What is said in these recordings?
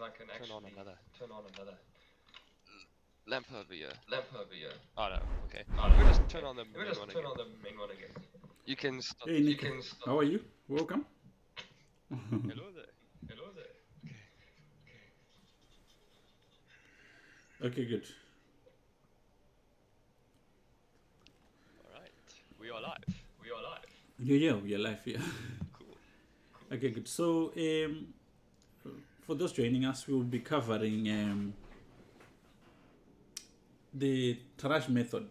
turn on another turn on another lamp over here. lamp over here. Oh no, okay. Oh, We'll no. just turn on the We'll main just one turn again. on the main one again. You can start. Hey, Nick. How are you? Welcome. Hello there. Hello there. Okay, good. Alright. We are live. We are live. Yeah, we are live here. Cool. Okay, good. So, for those joining us, we will be covering the Tarrasch method.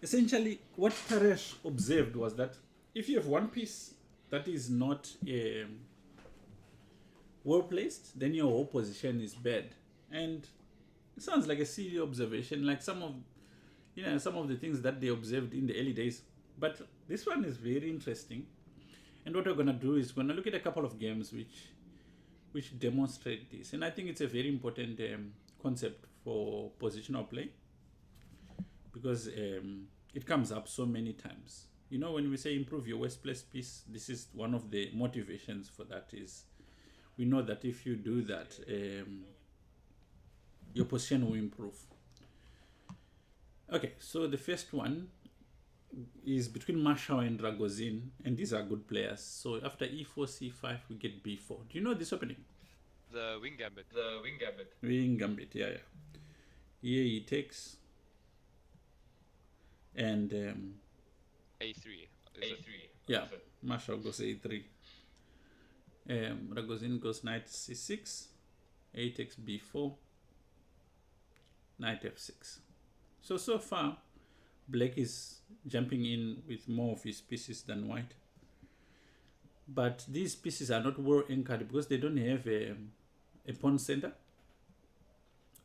Essentially, what Tarrasch observed was that if you have one piece that is not well placed, then your whole position is bad. And it sounds like a silly observation, like some of the things that they observed in the early days. But this one is very interesting. And what we're gonna do is we're gonna look at a couple of games which demonstrate this. And I think it's a very important concept for positional play because it comes up so many times. You know, when we say improve your worst place piece, this is one of the motivations for that. Is we know that if you do that, your position will improve. Okay, so the first one is between Marshall and Ragozin, and these are good players. So after e4, c5, we get b4. Do you know this opening? The wing gambit. The wing gambit. Wing gambit, yeah. Here he takes, and A3. A3. yeah, Marshall goes a3. Ragozin goes knight c6, a takes b4, knight f6. So far, black is jumping in with more of his pieces than white. But these pieces are not well anchored because they don't have a pawn center.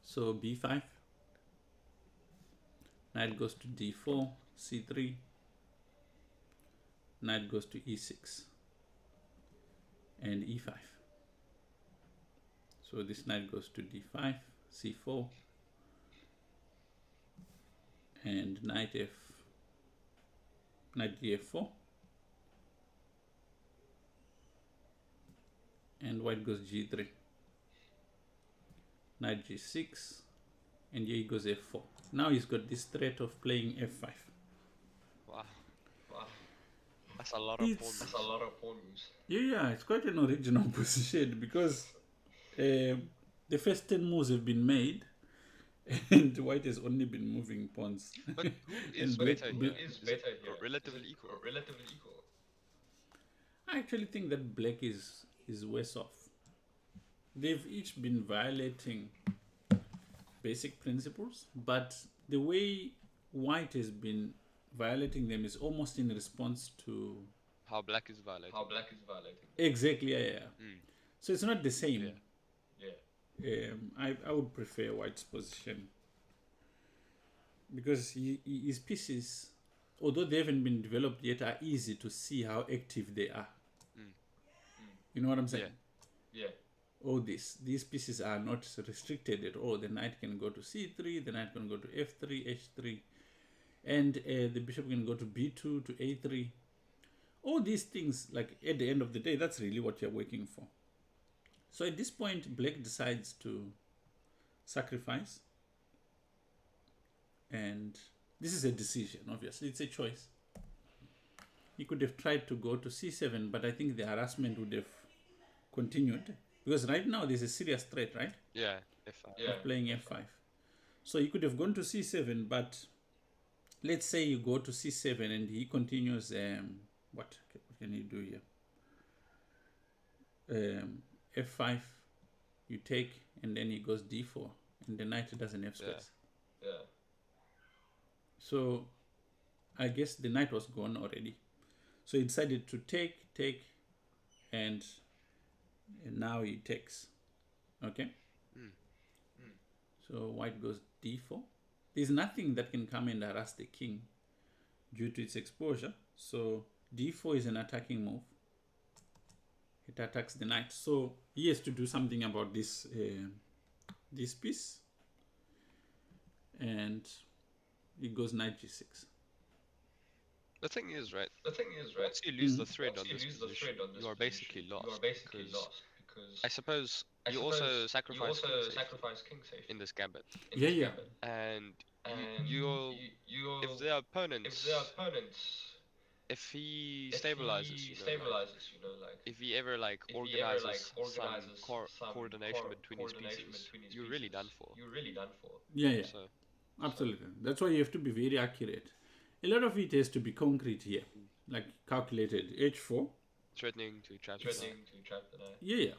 So b5, knight goes to d4, c3, knight goes to e6, and e5. So this knight goes to d5, c4, and knight df4, and white goes g3, knight g6, and here he goes f4. Now he's got this threat of playing f5. Wow. That's a lot of pawns. That's a lot of pawn moves. Yeah, it's quite an original position because the first 10 moves have been made and white has only been moving pawns. But who is And better black- here? Is Is better it here? relatively equal? Relatively equal. I actually think that black is worse off. They've each been violating basic principles, but the way white has been violating them is almost in response to How black is violated. How black is violating. exactly, yeah. So it's not the same. Yeah. Yeah. I would prefer white's position because his pieces, although they haven't been developed yet, are easy to see how active they are. You know what I'm saying? Yeah. Yeah. All these pieces are not restricted at all. The knight can go to c3, the knight can go to f3, h3, and the bishop can go to b2, to a3. All these things, like at the end of the day, that's really what you're working for. So at this point, black decides to sacrifice. And this is a decision, obviously. It's a choice. He could have tried to go to c7, but I think the harassment would have continued. Because right now, there's a serious threat, right? Yeah. F5. Yeah. Of playing f5. So he could have gone to c7, but let's say you go to c7 and he continues, what can he do here? F5, you take, and then he goes d4, and the knight doesn't have space. Yeah. So I guess the knight was gone already. So he decided to take, and now he takes. Okay? So white goes d4. There's nothing that can come and harass the king due to its exposure. So d4 is an attacking move. It attacks the knight. So he has to do something about this piece. And it goes knight g6. The thing is, right? Once you lose the thread on this position, you are basically lost. Because I suppose you also sacrifice king safety sacrifice king safety in this gambit, in Yeah, this yeah. gambit. and And you'll if the opponents if he stabilizes, if he ever like organizes some coordination between his pieces, you're really done for. Yeah, yeah. So Absolutely. That's why you have to be very accurate. A lot of it has to be concrete here, like calculated. H4. threatening to trap the knight. Yeah, yeah.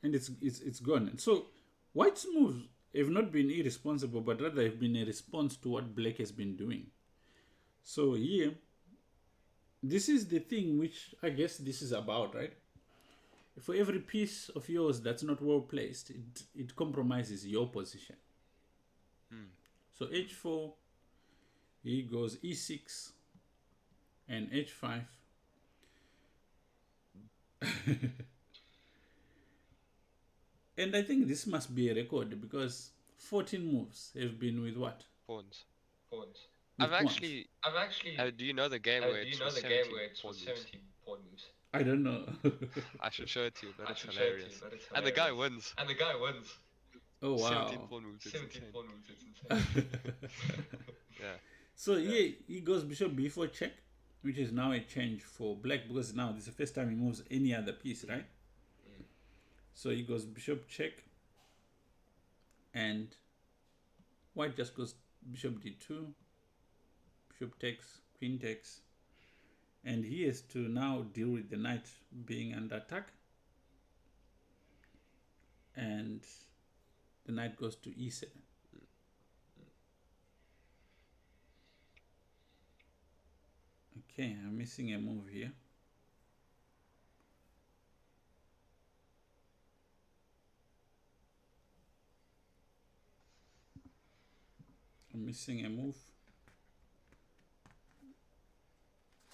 And it's gone. And so White's moves have not been irresponsible, but rather have been a response to what Black has been doing. So here, this is the thing which I guess this is about, right? For every piece of yours that's not well placed, it compromises your position. So H4, he goes E6 and H5. And I think this must be a record because 14 moves have been with what? Pawns. With I've pawns. actually. Do you know the game where it's 17 pawn moves? I don't know. I should show it to you, but it's hilarious. And the guy wins. Oh, 17 wow. pawn moves. It's insane. Yeah. So yeah, he goes bishop b4 check, which is now a change for Black because now this is the first time he moves any other piece, right? So he goes bishop check, and White just goes bishop d2, bishop takes, queen takes, and he has to now deal with the knight being under attack, and the knight goes to e7. Okay, I'm missing a move here. I'm missing a move,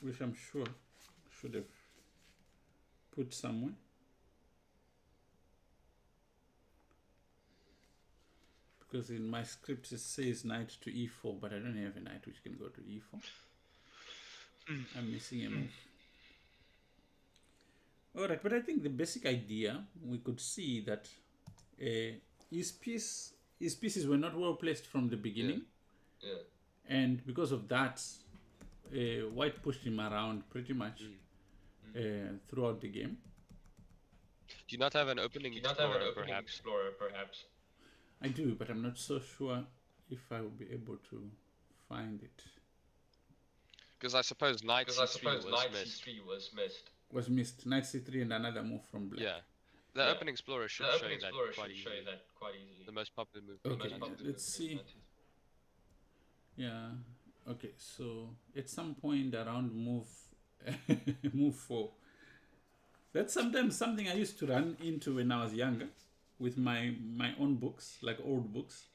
which I'm sure should have put somewhere. Because in my script it says knight to e4, but I don't have a knight which can go to e4. I'm missing a move. Alright, but I think the basic idea, we could see that his pieces were not well placed from the beginning. And because of that, White pushed him around pretty much throughout the game. Do you not have an opening explorer, perhaps? I do, but I'm not so sure if I will be able to find it. Because I suppose knight c3 was missed. Knight c3 and another move from Black. Yeah. The opening explorer should show you that quite easily. The most popular move. Okay, let's see. Yeah. Okay, so at some point around move move 4. That's sometimes something I used to run into when I was younger with my own books, like old books.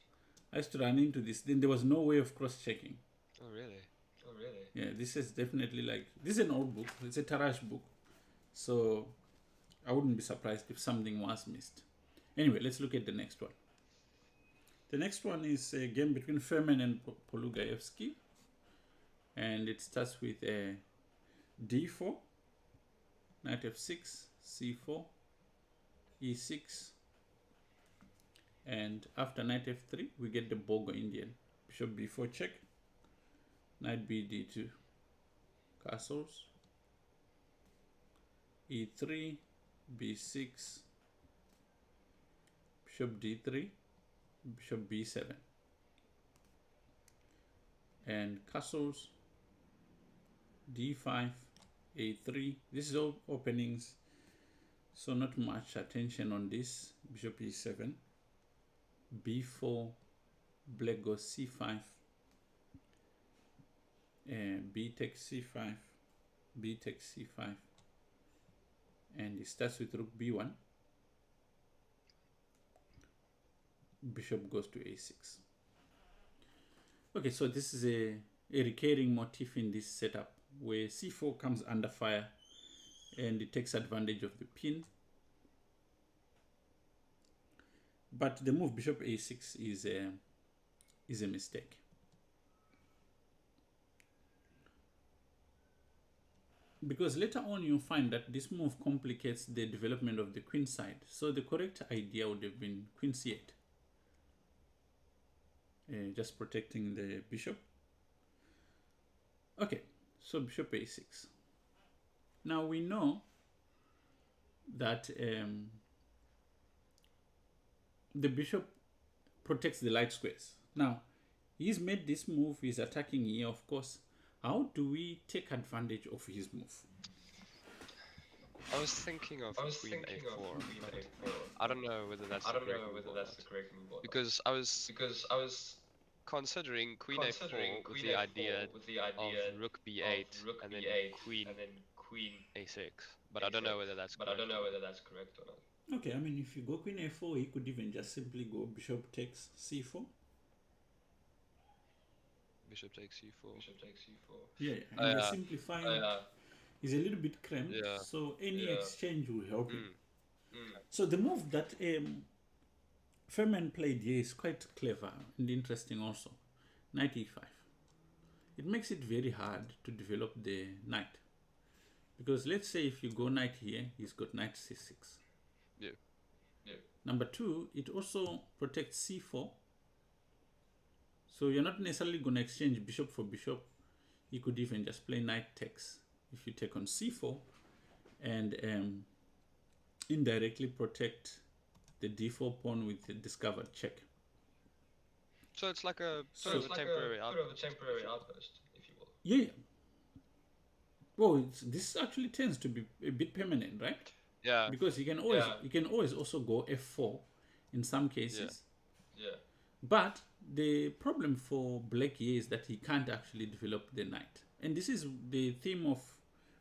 I used to run into this. Then there was no way of cross-checking. Oh, really? Yeah, this is definitely like, this is an old book. It's a Tarrasch book. So I wouldn't be surprised if something was missed. Anyway, let's look at the next one. The next one is a game between Furman and Polugaevsky. And it starts with a d4, knight f6, c4, e6. And after knight f3, we get the Bogo Indian. Bishop b4 check, knight b d2, castles, e3, b6, bishop d3, bishop b7, and castles, d5, a3. This is all openings, so not much attention on this. Bishop e7, b4, Black goes c5, b takes c5, b takes c5, and it starts with rook b1. Bishop goes to a6. Okay, so this is a recurring motif in this setup where c4 comes under fire and it takes advantage of the pin. But the move bishop a6 is a mistake. because later on you'll find that this move complicates the development of the queen side. So the correct idea would have been queen c8, just protecting the bishop. Okay, so bishop a6. Now we know that the bishop protects the light squares. Now he's made this move, he's attacking here, of course. How do we take advantage of his move? I was thinking of queen a4. I don't know whether that's the correct move. Because I was considering queen a4 with the idea of rook b8 and then queen a6. But I don't know whether that's correct or not. Okay, I mean, if you go queen a4, he could even just simply go bishop takes c4. Bishop takes c4. Yeah, and you're simplifying. Is a little bit cramped, so any exchange will help him. So the move that Feynman played here is quite clever and interesting also. Knight e5. It makes it very hard to develop the knight. Because let's say if you go knight here, he's got knight c6. Yeah. Number two, it also protects c4. So you're not necessarily going to exchange bishop for bishop. You could even just play knight takes if you take on c4 and indirectly protect the d4 pawn with the discovered check. So it's like a sort of a temporary outpost, if you will. Yeah. Well, this actually tends to be a bit permanent, right? Yeah. Because you can always also go f4 in some cases. Yeah. But the problem for black here is that he can't actually develop the knight. And this is the theme of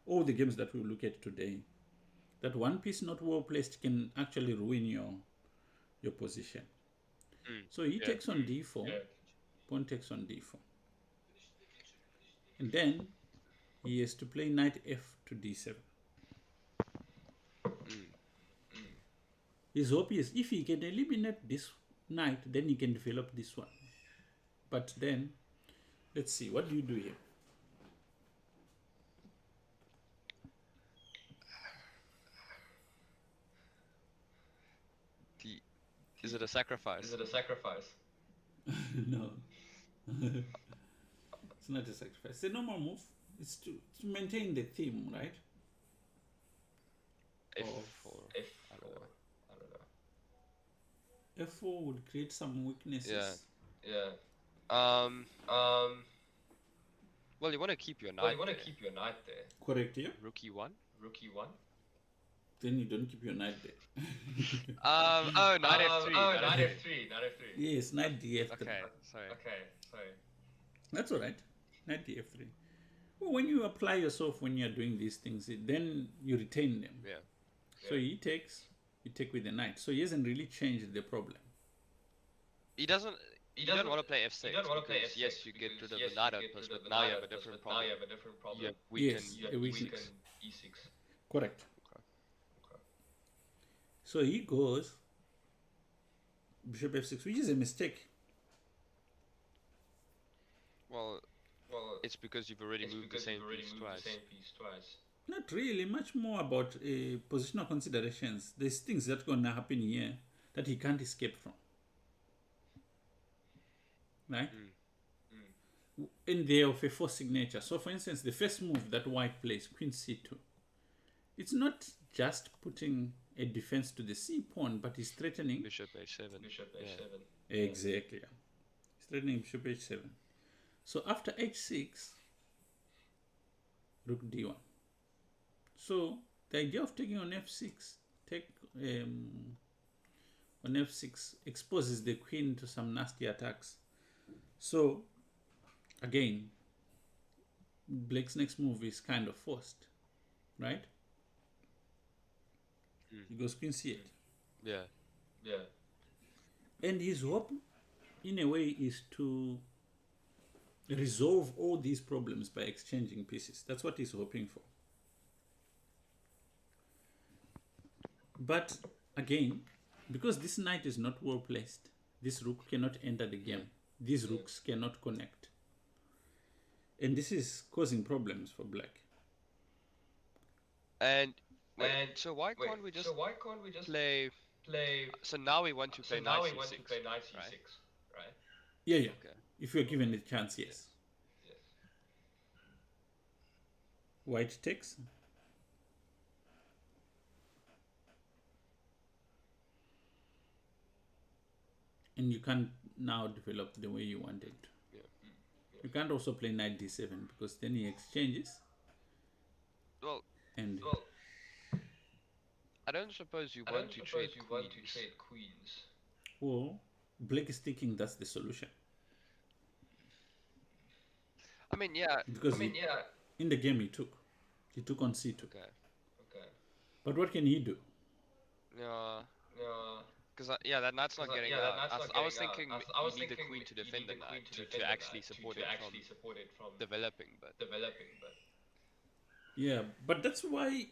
all the games that we look at today. That one piece not well placed can actually ruin your position. So he takes on d4, pawn takes on d4. And then he has to play knight f to d7. His hope is if he can eliminate this knight, then he can develop this one. But then, let's see, what do you do here? Is it a sacrifice? No. It's not a sacrifice. It's a normal move. It's to maintain the theme, right? F4. I don't know. F4 would create some weaknesses. Yeah. Well, you want to keep your knight. there. Correct, yeah? Rook e1. Then you don't keep your knight there. Knight f3. Yes, knight df3. Okay, sorry. That's all right. Knight df3. Well, when you apply yourself when you're doing these things, then you retain them. Yeah. So he takes, you take with the knight. So he hasn't really changed the problem. He doesn't want to play f6. Yes, you get rid of the knight outpost, but now you have a different problem. A weakness. e6. Correct. So he goes bishop f6, which is a mistake. Well, it's because you've already moved the same piece twice. Not really, much more about positional considerations. There's things that are going to happen here that he can't escape from. Right? And they're of a forced signature. So for instance, the first move that white plays, queen c2, it's not just putting a defense to the c pawn, but he's threatening bishop h7. Exactly. He's threatening bishop h7. So after h6, rook d1. So the idea of taking on f6, on f6 exposes the queen to some nasty attacks. So again, black's next move is kind of forced, right? He goes queen c8. Yeah. And his hope, in a way, is to resolve all these problems by exchanging pieces. That's what he's hoping for. But again, because this knight is not well placed, this rook cannot enter the game. These rooks cannot connect. And this is causing problems for black. And so why can't we just play? So now we want to play knight c6, right? Yeah, yeah. Okay. If you're given the chance, yes. White takes. And you can't now develop the way you wanted. Yeah. You can't also play knight d7 because then he exchanges. Well, and I don't suppose you want to trade queens. Well, Blake is thinking that's the solution. I mean, yeah. Because in the game he took on c2. Okay. But what can he do? Yeah. Because that knight's not getting out. I was thinking you need the queen to defend the knight to actually support it from developing, but yeah, but that's why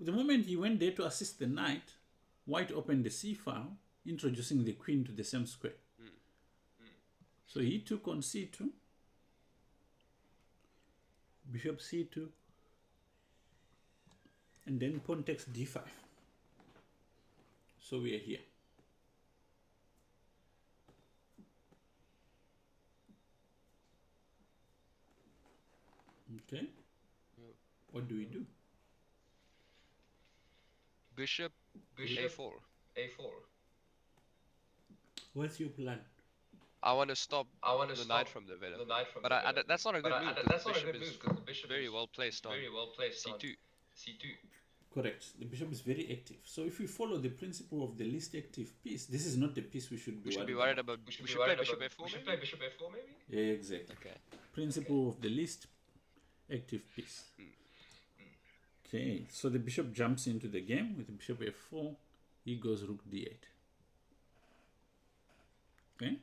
the moment he went there to assist the knight, white opened the c file, introducing the queen to the same square. So he took on c2, bishop c2, and then pawn takes d5. So we are here. Okay. What do we do? Bishop a4. What's your plan? I want to stop the knight from developing. But that's not a good move because the bishop is very well placed on c2. Correct. The bishop is very active. So if we follow the principle of the least active piece, this is not the piece we should be worried about. We should play bishop a4 maybe? Yeah, exactly. Okay. Principle of the least active piece. Okay, so the bishop jumps into the game with bishop f4. He goes rook d8. Okay,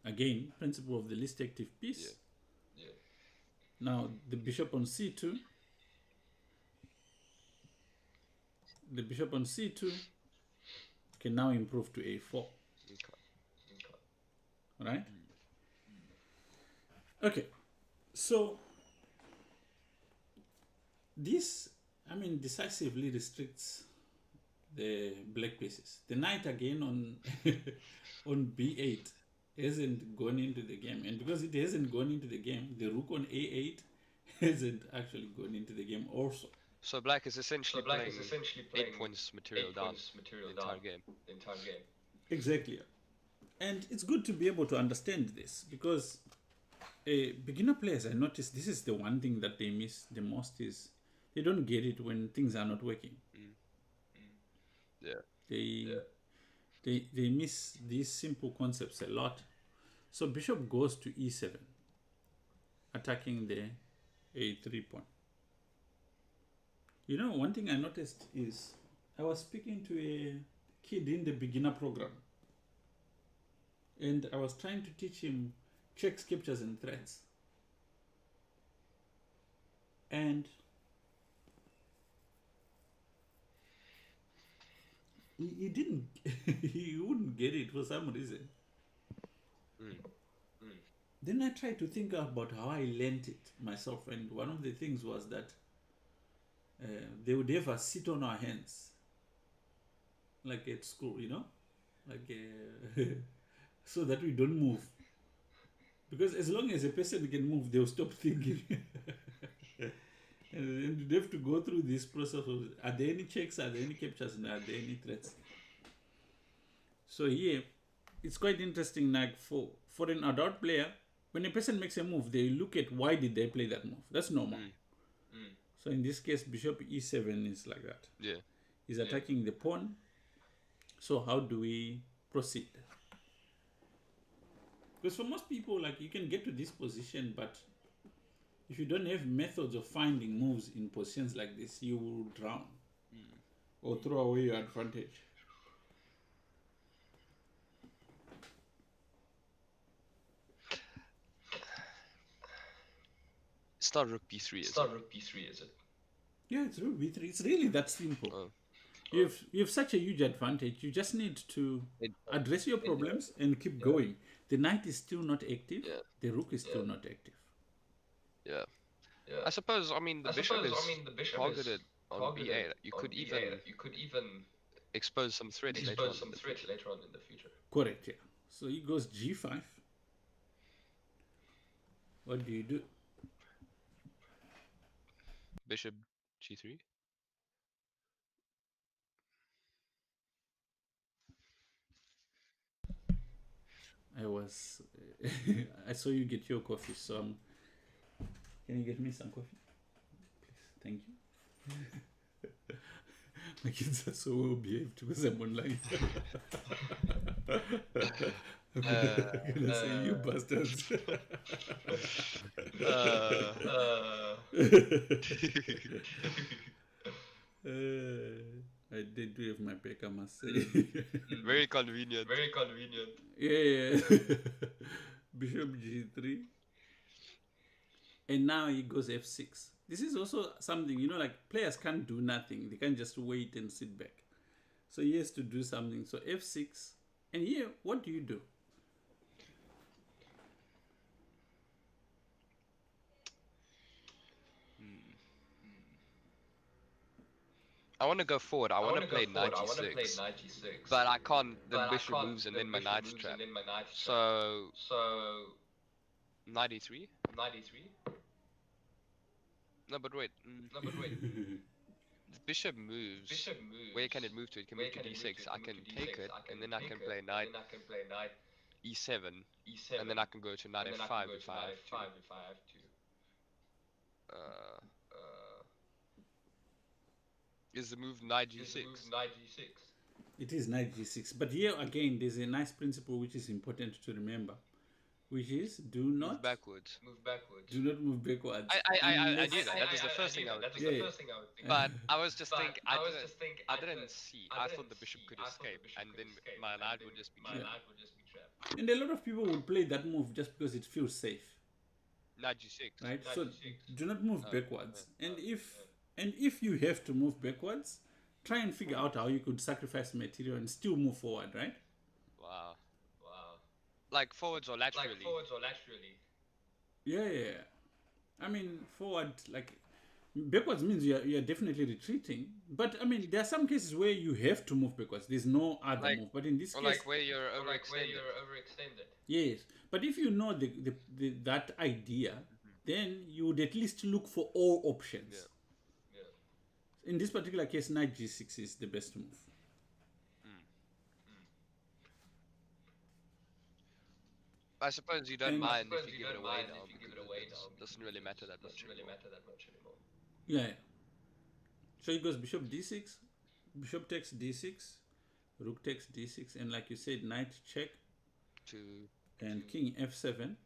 again, principle of the least active piece. Yeah. Now the bishop on c2. The bishop on c2 can now improve to a4. Right? Okay, so this, decisively restricts the black pieces. The knight again on on b8 hasn't gone into the game, and because it hasn't gone into the game, the rook on a8 hasn't actually gone into the game also. So black is essentially playing 8 points material down the entire game. Exactly. And it's good to be able to understand this because beginner players, I noticed this is the one thing that they miss the most is they don't get it when things are not working. Yeah. They miss these simple concepts a lot. So bishop goes to e7, attacking the a3 pawn. You know, one thing I noticed is I was speaking to a kid in the beginner program, and I was trying to teach him checks, captures, and threats. And he didn't, he wouldn't get it for some reason. Then I tried to think about how I learned it myself, and one of the things was that they would have us sit on our hands, like at school, so that we don't move. Because as long as a person can move, they'll stop thinking. And you'd have to go through this process of, are there any checks, are there any captures, and are there any threats? So here, it's quite interesting, like for an adult player, when a person makes a move, they look at why did they play that move. That's normal. So in this case, bishop e7 is like that. Yeah. He's attacking the pawn. So how do we proceed? Because for most people, like, you can get to this position, but if you don't have methods of finding moves in positions like this, you will drown or throw away your advantage. It's not rook b3, is it? Yeah, it's rook b3. It's really that simple. Oh. You have such a huge advantage. You just need to address your problems and keep going. The knight is still not active. Yeah. The rook is still not active. Yeah. I suppose, the bishop is targeted on b8, you could even expose some threats later on in the future. Correct, yeah. So he goes g5. What do you do? Bishop g3. I saw you get your coffee, so can you get me some coffee? Please, thank you. My kids are so well behaved because I'm online. I'm gonna say you bastards. I did do have my back, I must say. Very convenient. Yeah. Bishop g3. And now he goes f6. This is also something, like players can't do nothing. They can't just wait and sit back. So he has to do something. So f6. And here, what do you do? I want to go forward. I want to play knight g6, but I can't. The bishop moves and then my knight's trapped. So knight e3. No, but wait. The bishop moves. Where can it move to? It can move to d6. I can take it, and then I can play knight e7, and then I can go to knight f5 if I have to. Is the move knight g6? It is knight g6. But here again, there's a nice principle which is important to remember, which is do not move backwards. Do not move backwards. I knew that. That was the first thing I would think. But I was just thinking, I didn't see. I thought the bishop could escape, and then my knight would just be trapped. And a lot of people would play that move just because it feels safe. Knight g6. Right? So do not move backwards. And if you have to move backwards, try and figure out how you could sacrifice material and still move forward, right? Wow. Like forwards or laterally? Yeah. I mean, forward, like, backwards means you're definitely retreating. But, I mean, there are some cases where you have to move backwards. There's no other move. But in this case... like where you're overextended. Yes. But if you know that idea, then you would at least look for all options. Yeah. In this particular case, knight g6 is the best move. I suppose you don't mind if you give it away now, because it doesn't really matter that much anymore. Yeah. So he goes bishop d6, bishop takes d6, rook takes d6, and like you said, knight check, and king f7,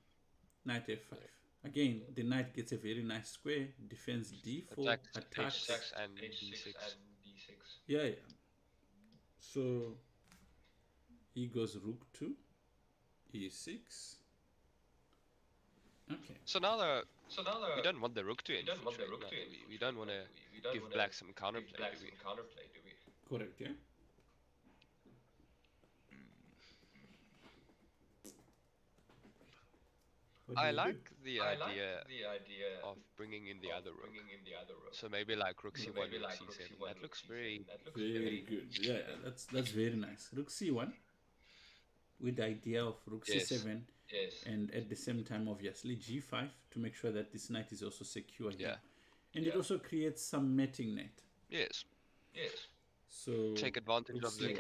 knight f5. Again, the knight gets a very nice square, defends d4, attacks, and d6. Yeah. So he goes rook to e6. Okay. So now we don't want the rook to infiltrate. We don't want to give black some counterplay, do we? Correct, yeah. I like the idea of bringing in the other rook. So maybe like rook c1, rook c7. That looks very good. Yeah, that's very nice. Rook c1 with the idea of rook c7, and at the same time, obviously, g5 to make sure that this knight is also secure here. And it also creates some matting net. Yes. So take advantage of the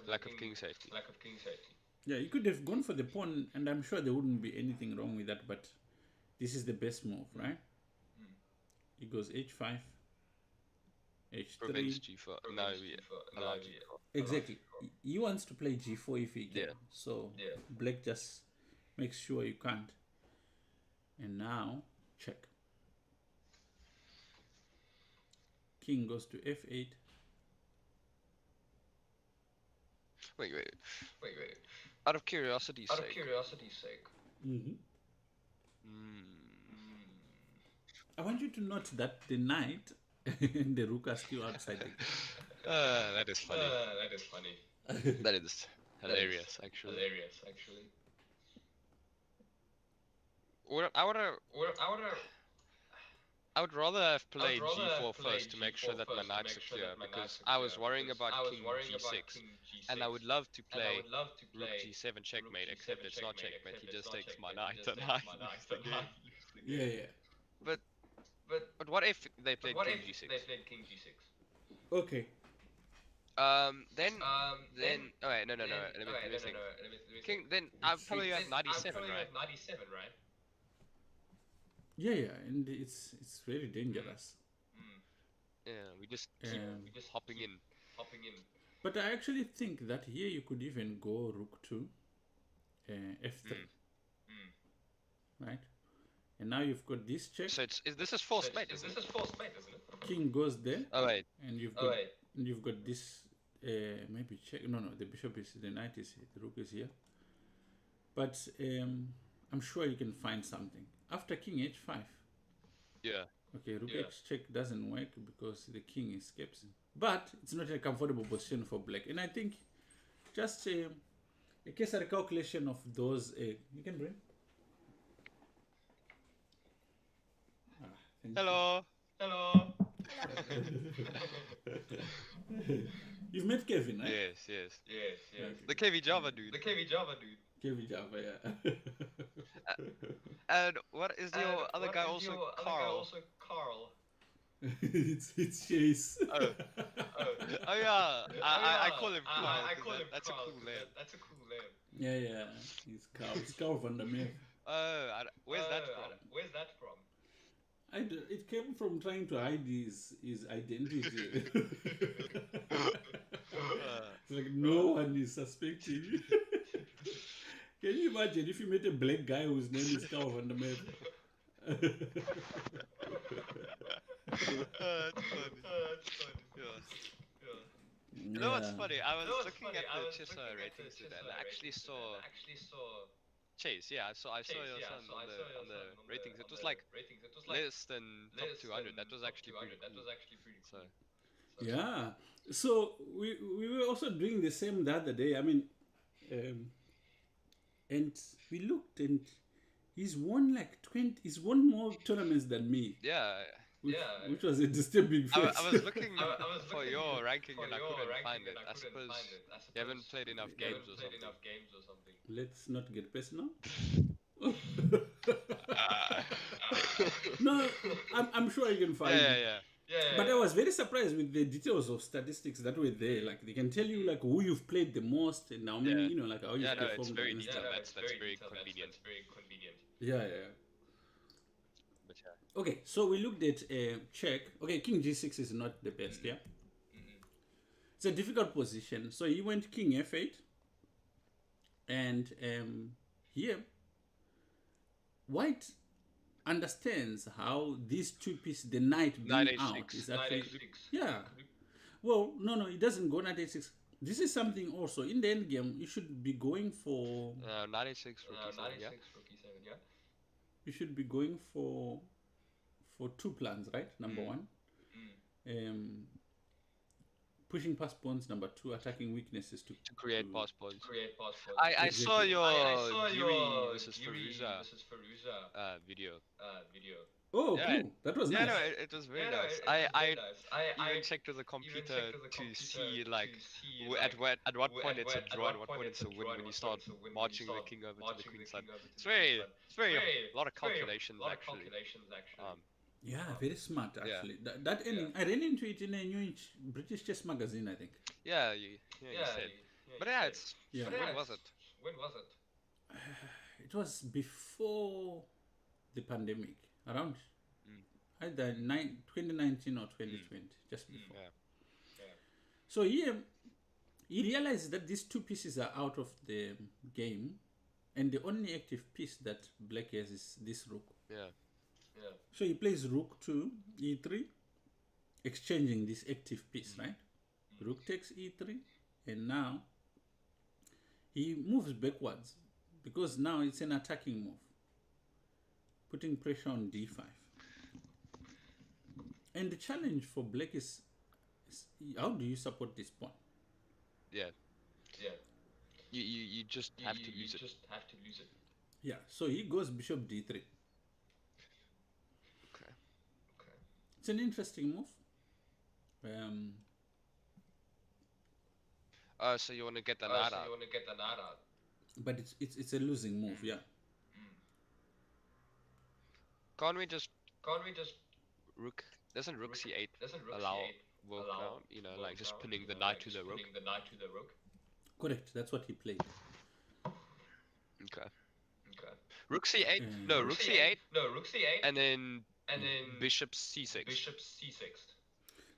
lack of king safety. Yeah, you could have gone for the pawn, and I'm sure there wouldn't be anything wrong with that, but this is the best move, right? It goes h5, h3. Prevents g4. No, allow g4. Exactly. He wants to play g4 if he can. So black just makes sure you can't. And now, check. King goes to f8. Wait. Out of curiosity's sake. I want you to note that the knight and the rook are still outside the game. That is funny. That is hilarious, actually. I would rather have played g4 first to make sure that my knights are clear, because I was worrying about king g6, and I would love to play rook g7 checkmate, except it's not checkmate, he just takes my knight and I lose the game. Yeah. But what if they played king g6? Okay. Then oh wait, no, let me think. King, then I'll probably have knight e7, right? Yeah, and it's very dangerous. Yeah, we just keep hopping in. But I actually think that here you could even go rook to f3, right? And now you've got this check. So this is forced mate, isn't it? King goes there. Oh wait. And you've got this maybe check. No, the bishop is, the knight is here, the rook is here. But I'm sure you can find something after king h5. Yeah. Okay, rook h check doesn't work because the king escapes. But it's not a comfortable position for black. And I think just a case calculation of those. You can bring. Hello. You've met Kevin, right? Yes. The KV Java dude. KV Java, yeah. And what is your other guy also? Carl. It's Chase. Oh yeah. I call him Carl. That's a cool name. Yeah. He's Carl. It's Carl van der Meer. Where's that from? It came from trying to hide his identity. It's like no one is suspecting. Can you imagine if you met a black guy whose name is Carl van der Meer? That's funny. Yeah. You know what's funny? I was looking at the Chess ratings today, and I actually saw Chase. Yeah, I saw your son on the ratings. It was like less than top 200. That was actually pretty cool. So. Yeah. So we were also doing the same the other day. I mean, and we looked, and he's won like 20. He's won more tournaments than me. Yeah. Which was a disturbing fact. I was looking for your ranking and I couldn't find it. I suppose you haven't played enough games or something. Let's not get personal. No, I'm sure you can find it. Yeah. But I was very surprised with the details of statistics that were there. Like they can tell you like who you've played the most and how many, like how you've performed. It's very detailed. That's very convenient. Yeah. Okay, so we looked at check. Okay, king g6 is not the best, yeah? It's a difficult position. So he went king f8. And here, white understands how these two pieces, the knight being out, is actually... Yeah. Well, no, it doesn't go knight h6. This is something also, in the end game, you should be going for... knight h6 rook e7, yeah? You should be going for two plans, right? Number one, pushing past pawns. Number two, attacking weaknesses to create past pawns. I saw your Yuri versus Firouzja video. Oh, yeah, cool. That was nice. Yeah, no, it was very nice. I even checked with the computer to see like at what point it's a draw, at what point it's a win when you start marching the king over to the queen side. It's very a lot of calculations actually. Yeah, very smart actually. Yeah. That ending, I ran into it in a new British chess magazine, I think. Yeah, you said. But yeah, it's when was it? It was before the pandemic, around either 2019 or 2020, just before. Yeah. So here, he realized that these two pieces are out of the game, and the only active piece that black has is this rook. Yeah. So he plays rook to e3, exchanging this active piece, right? Rook takes e3, and now he moves backwards because now it's an attacking move, putting pressure on d5. And the challenge for black is how do you support this pawn? Yeah. You just have to use it. Yeah, so he goes bishop d3. It's an interesting move. So you want to get the knight out. But it's a losing move, yeah. Can't we just rook? Doesn't rook c8 allow workaround? You know, like just pinning the knight to the rook. Correct. That's what he played. Okay. Rook c8. No, rook c8. And then bishop c6.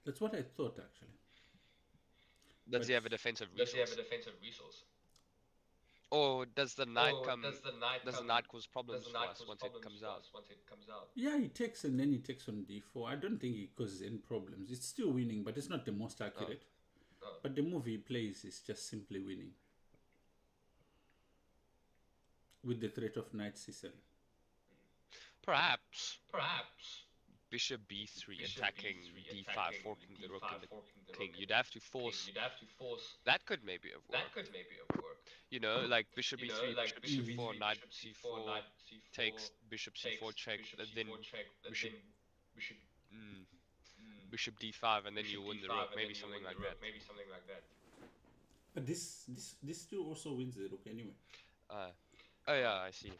That's what I thought actually. Does he have a defensive resource? Or does the knight come? Does the knight cause problems for us once it comes out? Yeah, he takes and then he takes on d4. I don't think he causes any problems. It's still winning, but it's not the most accurate. But the move he plays is just simply winning. With the threat of knight c7. Perhaps. Bishop b3 attacking d5, forking the rook and the king. You'd have to force. That could maybe have worked. You know, like bishop b3, bishop c4, knight c4 takes bishop c4 check, and then bishop d5, and then you win the rook. Maybe something like that. But this still also wins the rook anyway. Oh yeah, I see.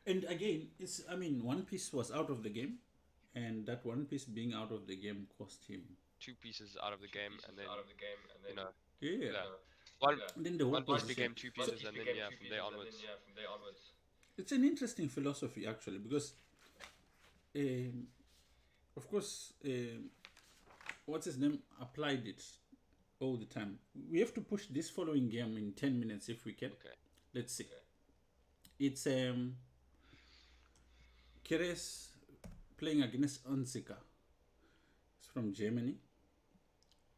And again, one piece was out of the game, and that one piece being out of the game cost him 2 pieces out of the game, and then you know. Yeah. Then the one piece became 2 pieces, and then from there onwards. It's an interesting philosophy actually, because, of course, what's his name applied it all the time. We have to push this following game in 10 minutes if we can. Okay. Let's see. It's Keres playing against Onzika. It's from Germany.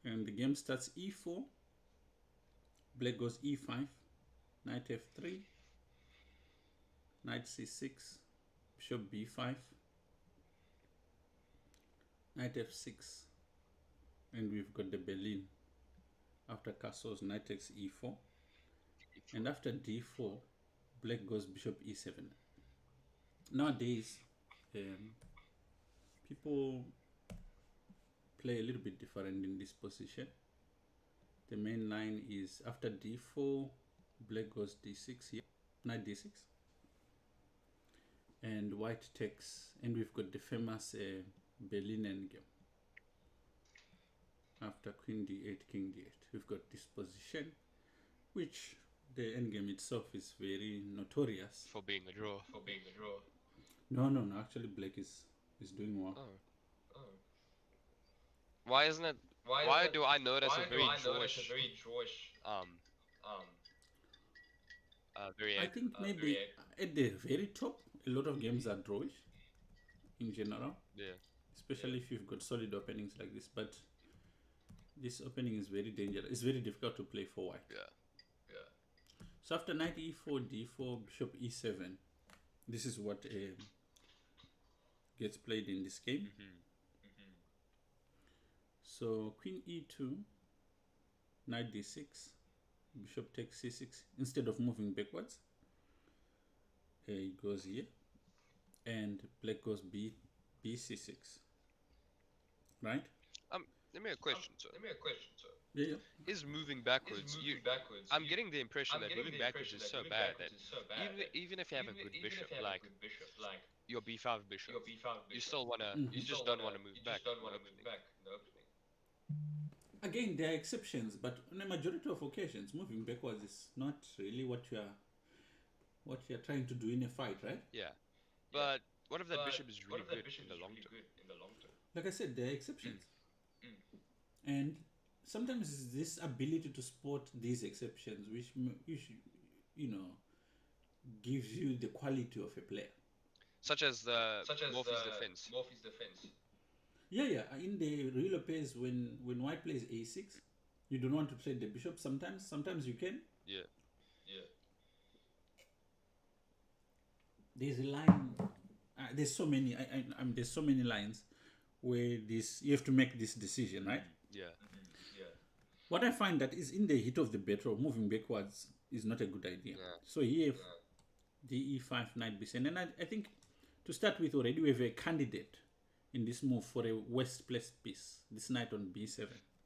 And the game starts e4. Black goes e5. Knight f3. Knight c6. Bishop b5. Knight f6. And we've got the Berlin. After castles, knight takes e4. And after d4, black goes bishop e7. Nowadays, people play a little bit different in this position. The main line is after d4, black goes d6 here, knight d6. And white takes, and we've got the famous Berlin endgame. After queen d8, king d8, we've got this position, which the endgame itself is very notorious for being a draw. No, actually black is doing well. Why isn't it? Why do I know it as a very drawish? I think maybe at the very top, a lot of games are drawish in general. Yeah. Especially if you've got solid openings like this, but this opening is very dangerous. It's very difficult to play for white. Yeah. So after knight e4, d4, bishop e7, this is what gets played in this game. So queen e2, knight d6, bishop takes c6. Instead of moving backwards, he goes here, and black goes bc6. Right? Let me a question, sir. Yeah. Is moving backwards? I'm getting the impression that moving backwards is so bad that even if you have a good bishop, like your b5 bishop, you still wanna, you just don't want to move back. Again, there are exceptions, but on a majority of occasions, moving backwards is not really what you're trying to do in a fight, right? Yeah, but what if that bishop is really good in the long term? Like I said, there are exceptions, and sometimes it's this ability to spot these exceptions which gives you the quality of a player. Such as Morphy's defense. Yeah. In the real affairs, when white plays a6, you don't want to trade the bishop. Sometimes you can. Yeah. There's a line. There's so many. There's so many lines where you have to make this decision, right? Yeah. What I find that is in the heat of the battle, moving backwards is not a good idea. Yeah. So here, the e5, knight b7, and I think to start with, already we have a candidate in this move for a west placed piece. This knight on b7.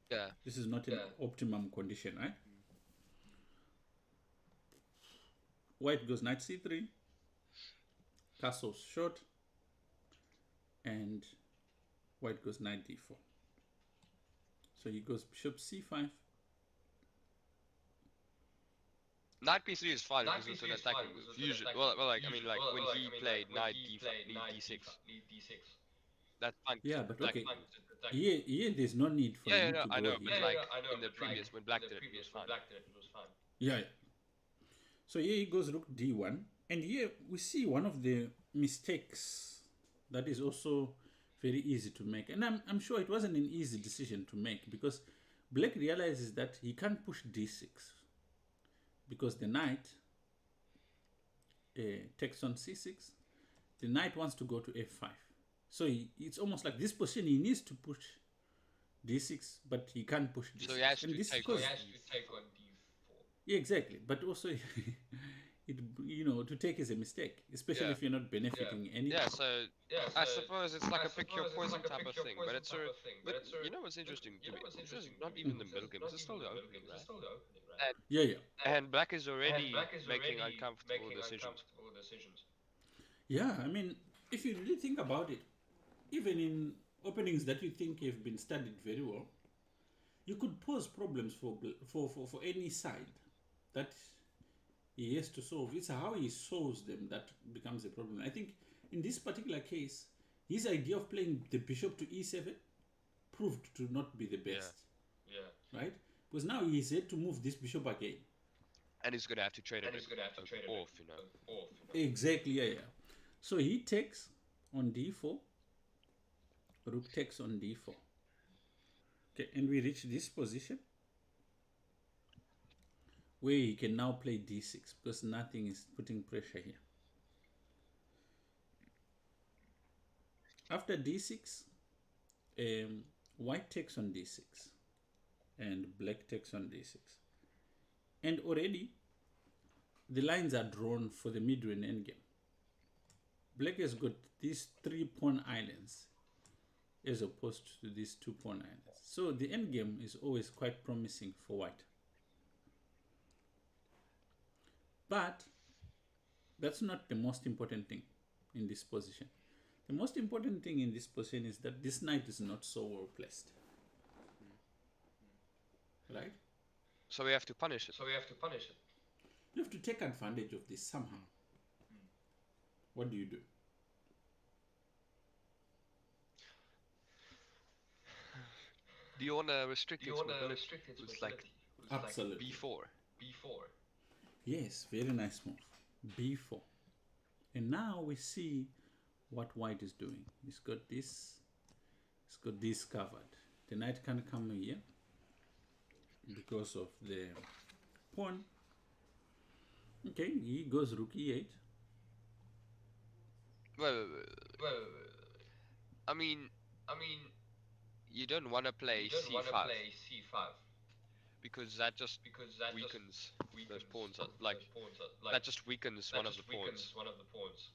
Yeah. This is not an optimum condition, right? White goes knight c3, castle's short, and white goes knight d4. So he goes bishop c5. Knight b3 is fine because it's an attacking move. Usually, well, like, I mean, like, when he played knight d6, that's fine. Yeah, but okay. Here there's no need for yeah, him no, to I go know, here. but like, in the previous, when Black did it, it was fine. Yeah. So here he goes rook d1. And here we see one of the mistakes that is also very easy to make. And I'm sure it wasn't an easy decision to make, because Black realizes that he can't push d6 because the knight takes on c6. The knight wants to go to f5. So it's almost like this position he needs to push d6, but he can't push d6. So he has to take on d4. Yeah, exactly. But also, to take is a mistake, especially if you're not benefiting any. Yeah, so I suppose it's like a pick your poison type of thing. But it's you know what's interesting to me? This is not even the middle game. This is still the opening, right? Yeah. And Black is already making uncomfortable decisions. Yeah, I mean, if you really think about it, even in openings that you think have been studied very well, you could pose problems for any side that he has to solve. It's how he solves them that becomes a problem. I think in this particular case, his idea of playing the bishop to e7 proved to not be the best. Yeah. Right? Because now he's had to move this bishop again. And he's going to have to trade it off, you know. Exactly, yeah. So he takes on d4. Rook takes on d4. Okay, and we reach this position where he can now play d6 because nothing is putting pressure here. After d6, white takes on d6 and black takes on d6. And already the lines are drawn for the mid-range endgame. Black has got these 3 pawn islands as opposed to these 2 pawn islands. So the endgame is always quite promising for white. But that's not the most important thing in this position. The most important thing in this position is that this knight is not so well placed. Right? So we have to punish it. You have to take advantage of this somehow. What do you do? Do you want to restrict its mobility? It's like absolutely b4. Yes, very nice move. b4. And now we see what white is doing. He's got this covered. The knight can't come here because of the pawn. Okay, he goes rook e8. Well, I mean, you don't want to play c5 because that just weakens those pawns. That just weakens one of the pawns.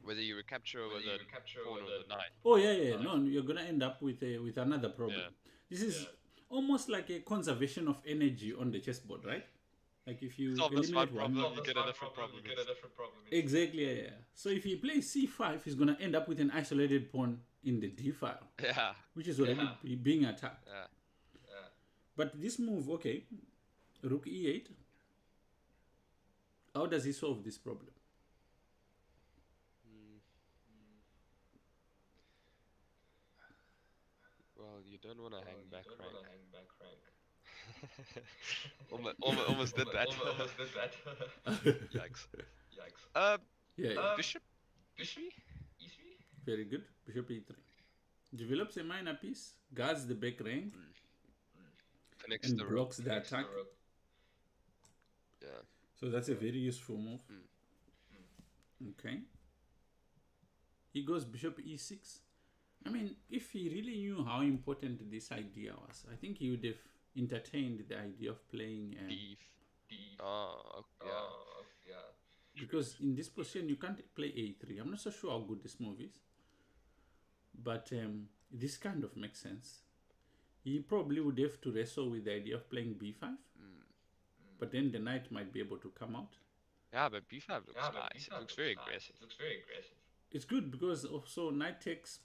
Whether you recapture or the pawn or the knight. Oh yeah. No, you're gonna end up with another problem. Yeah. This is almost like a conservation of energy on the chessboard, right? Like if you solve this one eliminate problem, you get a different problem. Exactly, yeah. So if he plays c5, he's gonna end up with an isolated pawn in the d file. Yeah. Which is already being attacked. Yeah. But this move, okay, rook e8. How does he solve this problem? Well, you don't want to hang back rank. Almost did that. Yikes. Bishop e3? Very good. Bishop e3. Develops a minor piece, guards the back rank, Connects and the blocks rook. the attack. Yeah. So that's a very useful move. Okay. He goes bishop e6. I mean, if he really knew how important this idea was, I think he would have entertained the idea of playing Oh, yeah. because in this position you can't play a3. I'm not so sure how good this move is, but this kind of makes sense. He probably would have to wrestle with the idea of playing b5, but then the knight might be able to come out. Yeah, but b5 looks nice. It looks very aggressive. It's good because also knight takes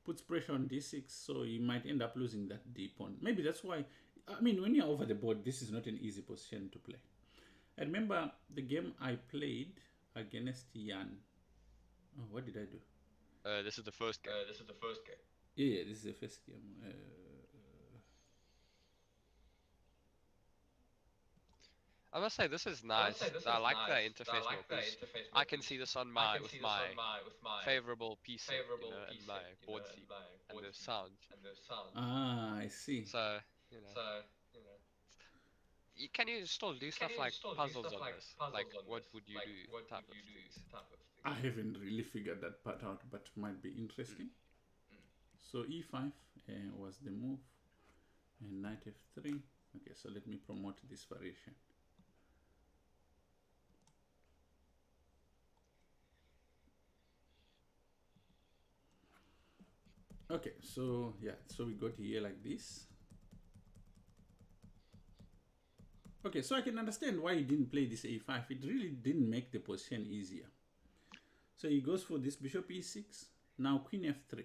puts pressure on d6, so you might end up losing that d pawn. Maybe that's why. I mean, when you're over the board, this is not an easy position to play. I remember the game I played against Jan. Oh, what did I do? This is the first game. Yeah, this is the first game. I must say this is nice. I like the interface more because I can see this on my favorable PC, and my board seat and the sound. Ah, I see. So can you still do stuff like puzzles on this? Like what would you do type of things? I haven't really figured that part out, but might be interesting. So e5 was the move, and knight f3. Okay, so let me promote this variation. Okay, so yeah, so we got here like this. Okay, so I can understand why he didn't play this a5. It really didn't make the position easier. So he goes for this bishop e6. Now queen f3.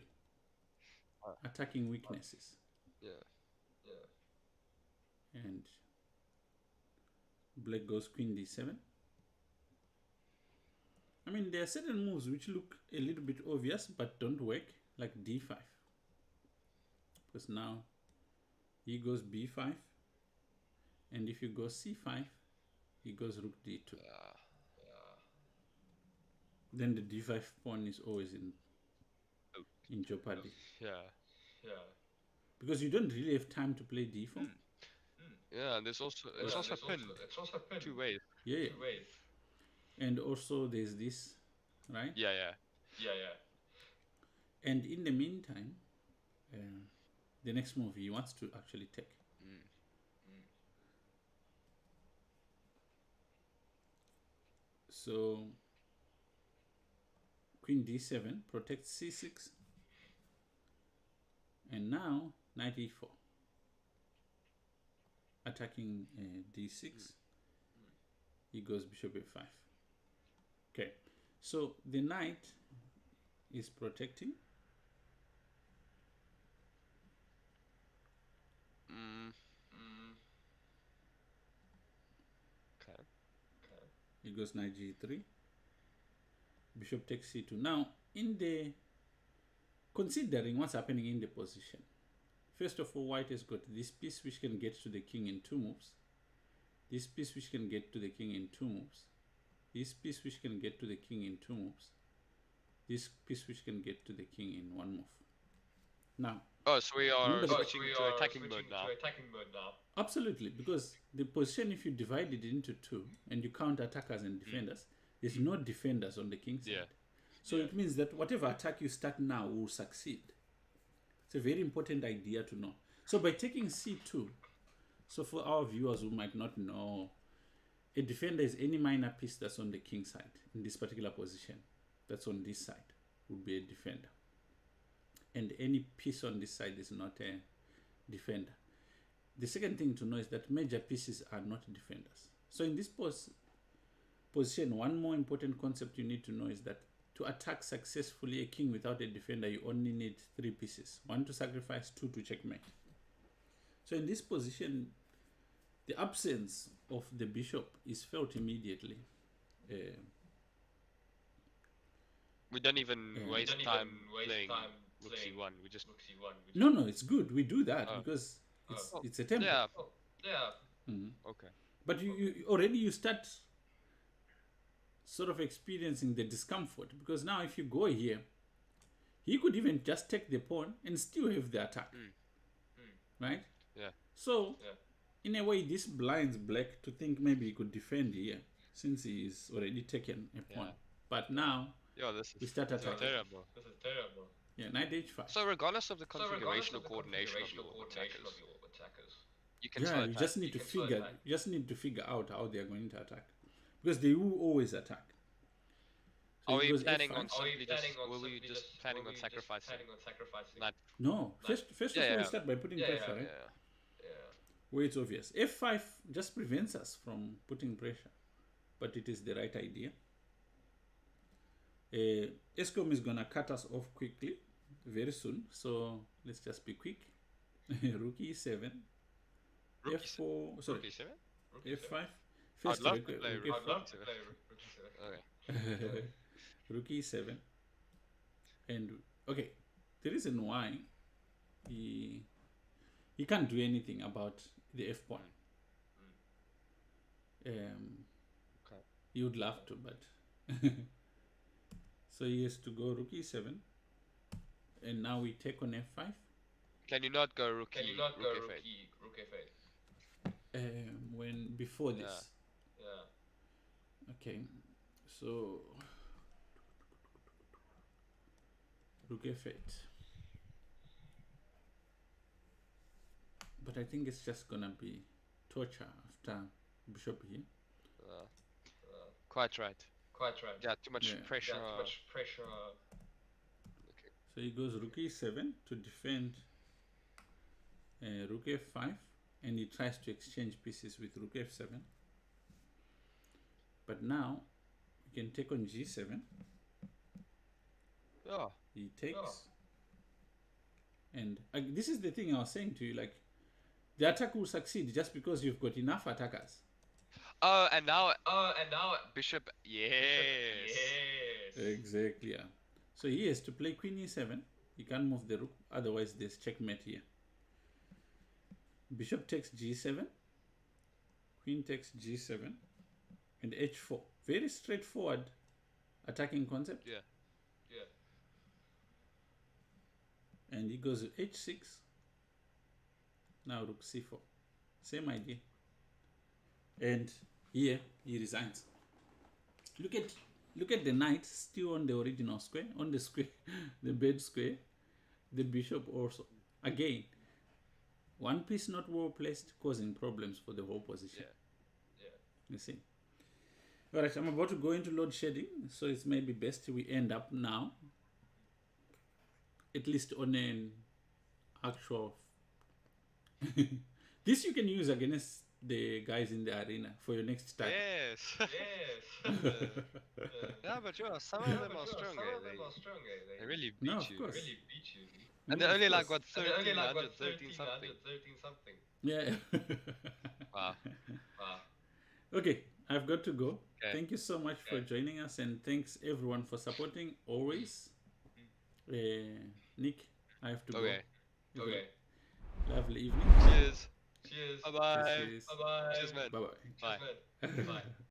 Attacking weaknesses. Yeah. And black goes queen d7. I mean, there are certain moves which look a little bit obvious but don't work, like d5. Because now he goes b5. And if you go c5, he goes rook d2. Then the d5 pawn is always in jeopardy. Yeah. Because you don't really have time to play d4. Yeah, and it's also pinned two ways. Yeah. And also there's this, right? Yeah. And in the meantime, the next move he wants to actually take. So queen d7 protects c6, and now knight e4, attacking d6. He goes bishop a5. Okay, so the knight is protecting. Okay. He goes knight g3. Bishop takes c2. Now, considering what's happening in the position, first of all, white has got this piece which can get to the king in 2 moves. This piece which can get to the king in 2 moves. This piece which can get to the king in 2 moves. This piece which can get to the king in 1 move. Now. Oh, so we are switching to attacking mode now. Absolutely, because the position, if you divide it into 2 and you count attackers and defenders, there's no defenders on the king side. So it means that whatever attack you start now will succeed. It's a very important idea to know. So by taking c2, so for our viewers who might not know, a defender is any minor piece that's on the king side in this particular position. That's on this side would be a defender. And any piece on this side is not a defender. The second thing to know is that major pieces are not defenders. So in this position, one more important concept you need to know is that to attack successfully a king without a defender, you only need 3 pieces. 1 to sacrifice, 2 to checkmate. So in this position, the absence of the bishop is felt immediately. We don't even waste time playing Rook c1. We just No, it's good. We do that because it's a tempo. Yeah. Okay. But you already start sort of experiencing the discomfort, because now if you go here, he could even just take the pawn and still have the attack. Right? Yeah. So in a way, this blinds black to think maybe he could defend here since he's already taken a pawn. But now we start attacking. This is terrible. Yeah, knight h5. So regardless of the configuration or coordination of your attackers, you can still attack. You just need to figure out how they are going to attack. because they will always attack. So Are we it goes planning F5. on simply just? Were we just planning on sacrificing? Not. No, first of all, we start by putting pressure, right? Yeah. Where it's obvious. F5 just prevents us from putting pressure, but it is the right idea. Eskom is gonna cut us off quickly, very soon. So let's just be quick. Rook E7, F4. Sorry, Rook E7? F5. I'd love to Rook play F4. Rook E7. Okay. Rook E7, and okay, the reason why he can't do anything about the F pawn. Okay. He would love to, but so he has to go Rook E7, and now we take on F5. Can you not go Rook E? Rook F8. When before this. Yeah. Okay, so Rook F8. But I think it's just gonna be torture after bishop here. Quite right. Yeah, too much Yeah, pressure. too much pressure. Okay. So he goes Rook E7 to defend Rook F5, and he tries to exchange pieces with Rook F7. But now we can take on G7. Oh. He takes. And this is the thing I was saying to you, like, the attack will succeed just because you've got enough attackers. Oh, and now Bishop. Yes. Exactly, yeah. So he has to play Queen E7. He can't move the rook, otherwise there's checkmate here. Bishop takes G7. Queen takes G7. And H4. Very straightforward attacking concept. Yeah. And he goes to H6. Now Rook C4. Same idea. And here he resigns. Look at the knight still on the original square, on the square, the bed square. The bishop also. Again, one piece not well placed, causing problems for the whole position. Yeah. You see. All right, I'm about to go into load shedding, so it's maybe best we end up now, at least on an actual. This you can use against the guys in the arena for your next target. Yes. Yeah, but some of them are stronger. They really beat No, of you. course. And they're only like what 1300, 13 something. Yeah. Wow. Okay, I've got to go. Okay. Thank you so much for joining us, and thanks everyone for supporting always. Nick, I have to go. Okay. Lovely evening. Cheers. Cheers. Bye bye. Cheers. Bye-bye. Cheers, man. Bye-bye. Bye. Bye.